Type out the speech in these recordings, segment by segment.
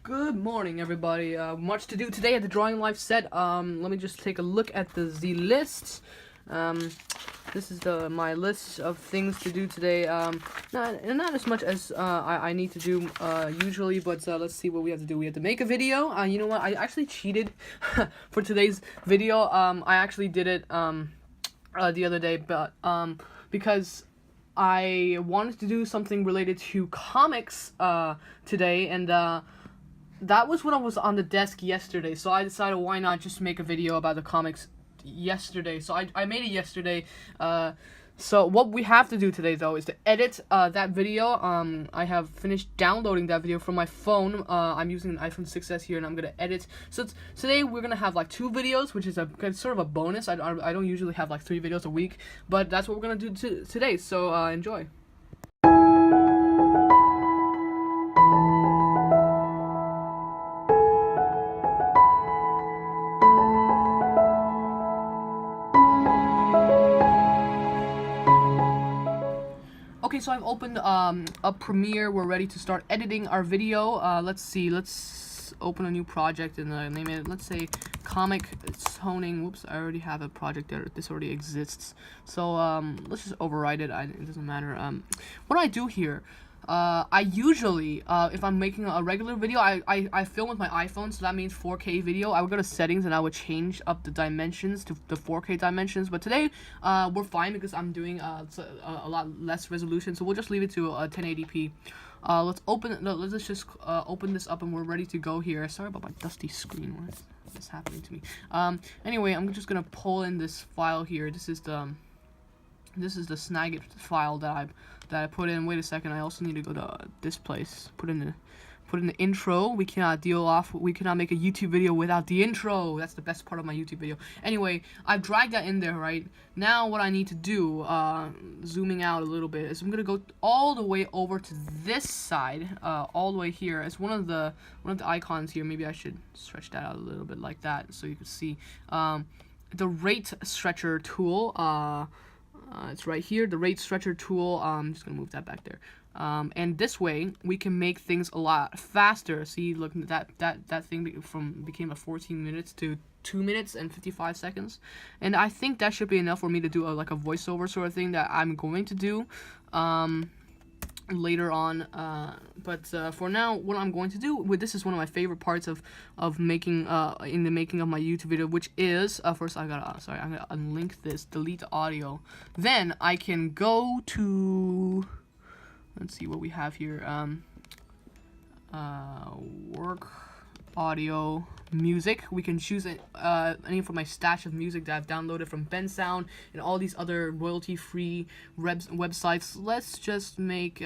Good morning, everybody. Much to do today at the Drawing Life set. Let me just take a look at the lists. This is my list of things to do today. Not as much as I need to do usually, but let's see what we have to do. We have to make a video. You know what? I actually cheated for today's video. I actually did it the other day, but because I wanted to do something related to comics today, and that was when I was on the desk yesterday, so I decided why not just make a video about the comics yesterday. So I made it yesterday. So what we have to do today, though, is to edit that video. I have finished downloading that video from my phone. I'm using an iPhone 6s here, and I'm gonna edit. So today we're gonna have like 2 videos, which is sort of a bonus. I don't usually have like 3 videos a week, but that's what we're gonna do today. So enjoy. Okay, so I've opened a Premiere. We're ready to start editing our video. Let's see. Let's open a new project and name it. Let's say comic toning. Whoops, I already have a project there. This already exists. So let's just override it. It doesn't matter. What do I do here? I usually, if I'm making a regular video, I film with my iPhone, so that means 4K video. I would go to settings and I would change up the dimensions to the 4K dimensions. But today, we're fine because I'm doing a lot less resolution, so we'll just leave it to 1080p. Let's just open this up and we're ready to go here. Sorry about my dusty screen. What's happening to me? Anyway, I'm just gonna pull in this file here. This is the Snagit file that I put in. Wait a second, I also need to go to this place. Put in the intro. We cannot make a YouTube video without the intro. That's the best part of my YouTube video. Anyway, I've dragged that in there right now. What I need to do, zooming out a little bit, is I'm gonna go all the way over to this side, all the way here. It's one of the icons here. Maybe I should stretch that out a little bit like that so you can see the rate stretcher tool. It's right here, the rate stretcher tool. I'm just gonna move that back there. And this way we can make things a lot faster. See, look, that thing became a 14 minutes to 2 minutes and 55 seconds. And I think that should be enough for me to do like a voiceover sort of thing that I'm going to do later on. But for now, what I'm going to do, this is one of my favorite parts of making in the making of my YouTube video, which is first I'm gonna unlink this, delete the audio, then I can go to, let's see what we have here, work, audio, music. We can choose any from my stash of music that I've downloaded from Bensound and all these other royalty-free websites. Let's just make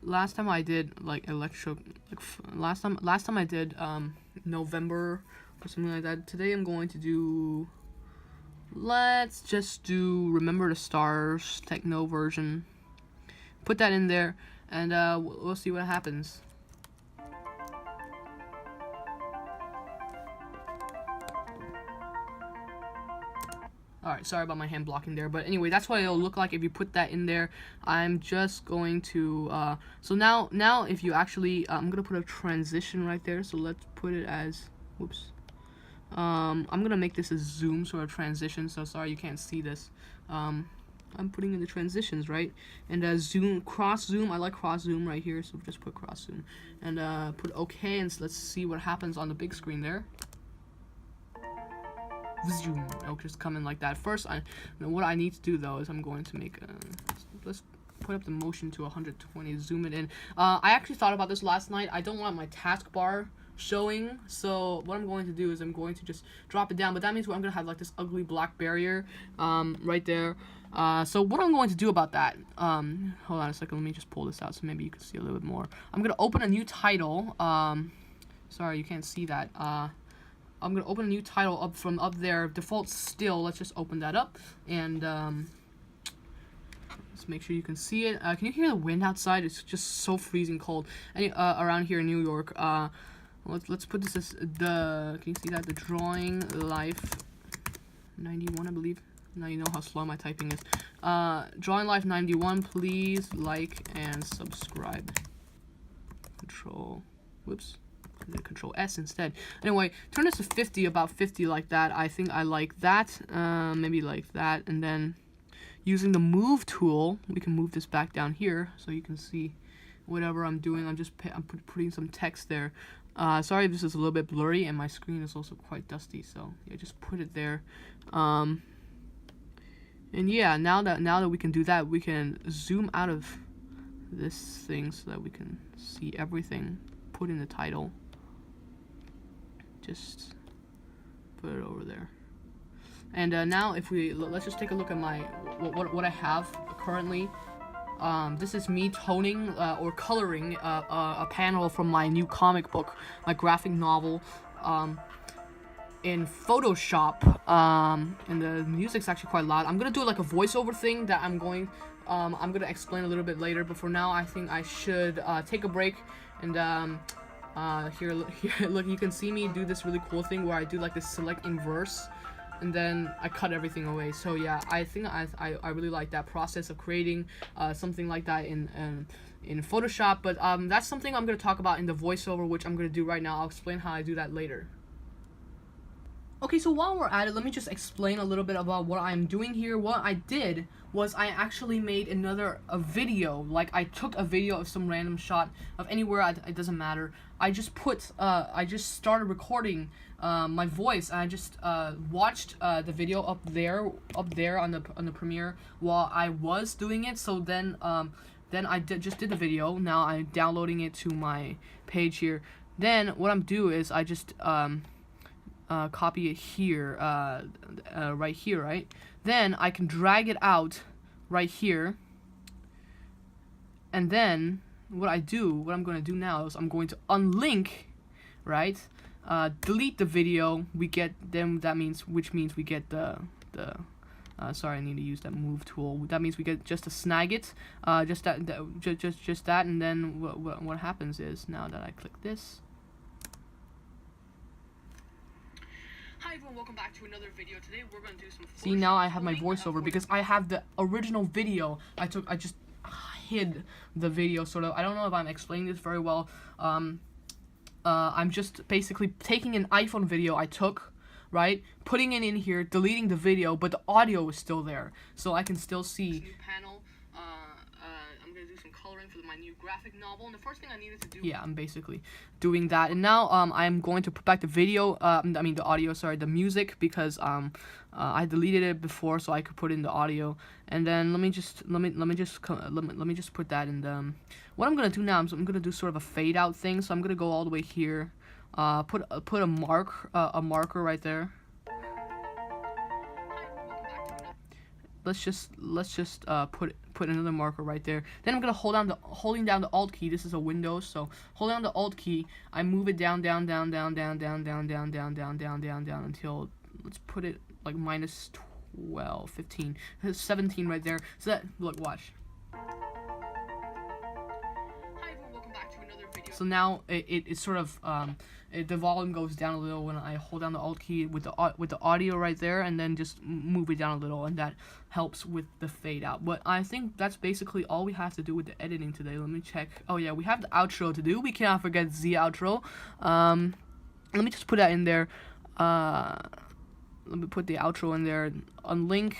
last time I did like last time I did November or something like that. Today I'm going to do, let's just do Remember the Stars techno version. Put that in there, and we'll see what happens. Alright, sorry about my hand blocking there, but anyway, that's what it'll look like if you put that in there. I'm just going to, so now if you actually, I'm gonna put a transition right there, so let's put it as, whoops, I'm gonna make this a zoom sort of transition, so sorry you can't see this. I'm putting in the transitions, right? And zoom, cross zoom, I like cross zoom right here, so just put cross zoom. And put OK, and let's see what happens on the big screen there. Zoom. It'll just come in like that. First, what I need to do though is I'm going to make let's put up the motion to 120, zoom it in. I actually thought about this last night. I don't want my taskbar showing, so what I'm going to do is I'm going to just drop it down, but that means I'm gonna have like this ugly black barrier right there. So what I'm going to do about that, hold on a second, let me just pull this out so maybe you can see a little bit more. I'm gonna open a new title. Sorry you can't see that. I'm gonna open a new title up from up there, default still. Let's just open that up, and let's make sure you can see it. Can you hear the wind outside? It's just so freezing cold around here in New York. Let's put this as can you see that, the Drawing Life 91, I believe. Now you know how slow my typing is. Drawing Life 91, please like and subscribe. Control S instead. Anyway, turn this to 50, about 50 like that. I think I like that. Maybe like that. And then using the move tool, we can move this back down here so you can see whatever I'm doing. I'm putting some text there. Sorry if this is a little bit blurry, and my screen is also quite dusty, so yeah, just put it there. And yeah, now that we can do that, we can zoom out of this thing so that we can see everything. Put in the title. Just put it over there. And now if let's just take a look at my what I have currently. This is me toning or coloring a panel from my new comic book, my graphic novel, in Photoshop. And the music's actually quite loud. I'm gonna do like a voiceover thing that I'm gonna explain a little bit later. But for now, I think I should take a break. And here, look, you can see me do this really cool thing where I do like this select inverse, and then I cut everything away. So yeah, I think I really like that process of creating something like that in Photoshop. But that's something I'm gonna talk about in the voiceover, which I'm gonna do right now. I'll explain how I do that later. Okay, so while we're at it, let me just explain a little bit about what I'm doing here. What I did was I actually made a video. Like, I took a video of some random shot of anywhere, it doesn't matter. I just started recording my voice, and I just watched the video up there on the Premiere while I was doing it. So then I just did the video. Now I'm downloading it to my page here. Then what I'm doing is I just copy it here, right here, right? Then I can drag it out right here, and then what I'm going to do now is I'm going to unlink, right? Delete the video. We get them. Which means we get the sorry, I need to use that move tool. That means we get just to snag it, just that, and then what happens is, now that I click this. Hi everyone, welcome back to another video. Today we're going to do some Photoshop. See, now I have my voiceover because I have the original video I just hid the video, sort of. I don't know if I'm explaining this very well. I'm just basically taking an iPhone video I took, right, putting it in here, deleting the video, but the audio is still there, so I can still see. This new panel. I'm gonna do some coloring for my new graphic novel, and the first thing I needed to do. Yeah, I'm basically doing that, and now I'm going to put back the video. The audio. Sorry, the music, because I deleted it before, so I could put in the audio. And then let me just put that in the. What I'm gonna do now is I'm gonna do sort of a fade out thing. So I'm gonna go all the way here. Put a marker right there. Let's just put another marker right there. Then I'm gonna holding down the Alt key. This is a Windows, so holding down the Alt key, I move it down until, let's put it like minus 12, 15, 17 right there. So that, look, watch. So now it's sort of the volume goes down a little when I hold down the Alt key with the audio right there, and then just move it down a little, and that helps with the fade out. But I think that's basically all we have to do with the editing today. Let me check. Oh yeah, we have the outro to do. We cannot forget the outro. Let me just put that in there. Let me put the outro in there. Unlink.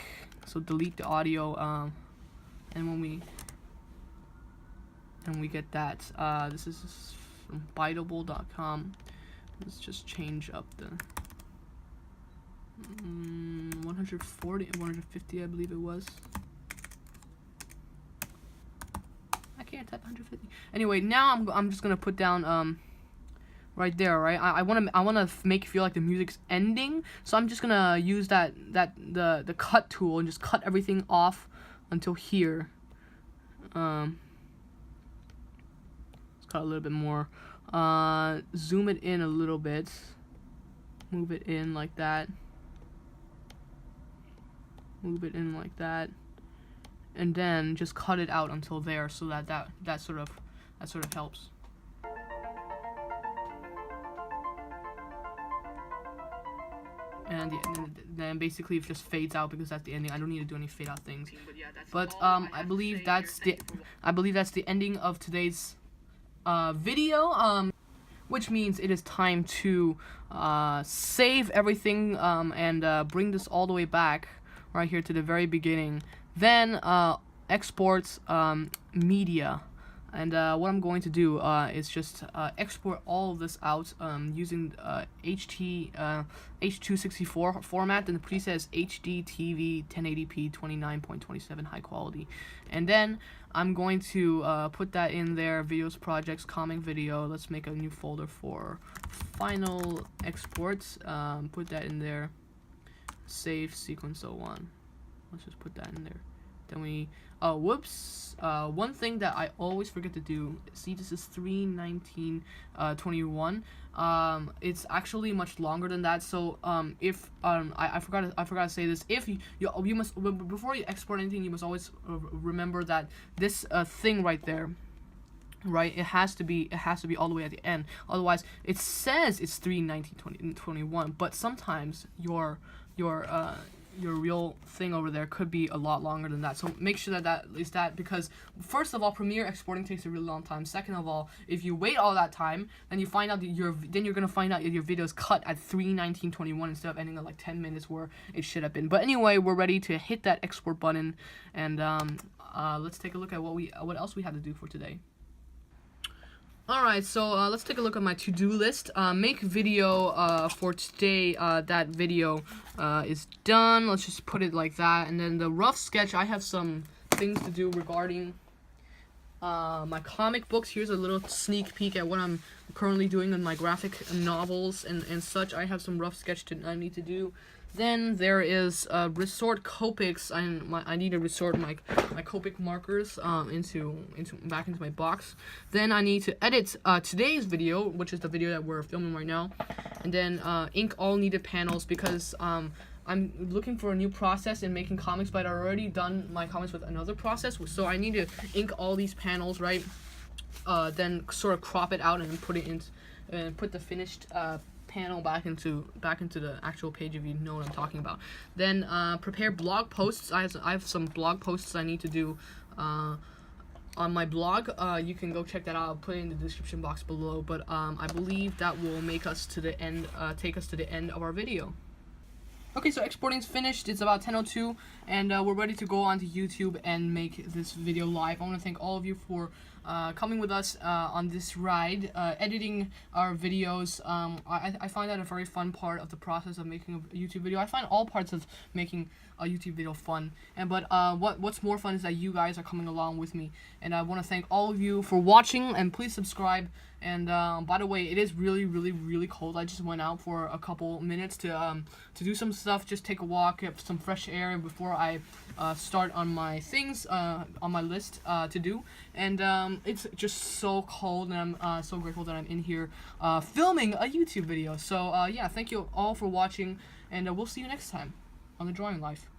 So delete the audio. And when we get that, this is from Byteable.com. Let's just change up the 140, 150, I believe it was. I can't type 150. Anyway, now I'm just gonna put down right there, right? I wanna make it feel like the music's ending, so I'm just gonna use the cut tool and just cut everything off until here. Let's cut a little bit more. Zoom it in a little bit. Move it in like that. Move it in like that. And then just cut it out until there, so that sort of helps. And then basically it just fades out because that's the ending. I don't need to do any fade out things. But I believe that's the ending of today's video, which means it is time to save everything and bring this all the way back right here to the very beginning. Then export media. And what I'm going to do is just export all of this out using H.264 format, and the preset is HD TV 1080p 29.27 high quality. And then I'm going to put that in there, videos, projects, comic video. Let's make a new folder for final exports. Put that in there. Save sequence 01. Let's just put that in there. Then we, whoops, one thing that I always forget to do, see, this is 3:19:21. It's actually much longer than that, so if I forgot to say this, if you must, before you export anything, you must always remember that this thing right there, right, it has to be all the way at the end. Otherwise, it says it's 3:19:21, but sometimes your real thing over there could be a lot longer than that. So make sure that is that, because first of all, Premiere exporting takes a really long time. Second of all, if you wait all that time, then you find out that you're gonna find out that your video is cut at 3:19:21 instead of ending at like 10 minutes where it should have been. But anyway, we're ready to hit that export button, and let's take a look at what else we had to do for today. Alright, so let's take a look at my to-do list. Make video for today. That video is done. Let's just put it like that. And then the rough sketch, I have some things to do regarding my comic books. Here's a little sneak peek at what I'm currently doing in my graphic novels and such. I have some rough sketch I need to do. Then there is resort Copics. I need to resort my Copic markers back into my box. Then I need to edit today's video, which is the video that we're filming right now, and then ink all needed panels, because I'm looking for a new process in making comics, but I've already done my comics with another process, so I need to ink all these panels, right? Then sort of crop it out and put it in, and put the finished panel back into the actual page, if you know what I'm talking about. Then prepare blog posts. I have some blog posts I need to do on my blog. You can go check that out. I'll put it in the description box below. But I believe that will make us to the end, take us to the end of our video. Okay, so exporting's finished. It's about 10:02, and we're ready to go onto YouTube and make this video live. I want to thank all of you for coming with us on this ride, editing our videos. I find that a very fun part of the process of making a YouTube video. I find all parts of making a YouTube video fun, but what's more fun is that you guys are coming along with me, and I want to thank all of you for watching, and please subscribe. And by the way, it is really cold. I just went out for a couple minutes to do some stuff, just take a walk, get some fresh air before I start on my things on my list to do. And it's just so cold, and I'm so grateful that I'm in here filming a YouTube video. So yeah, thank you all for watching, and we'll see you next time on The Drawing Life.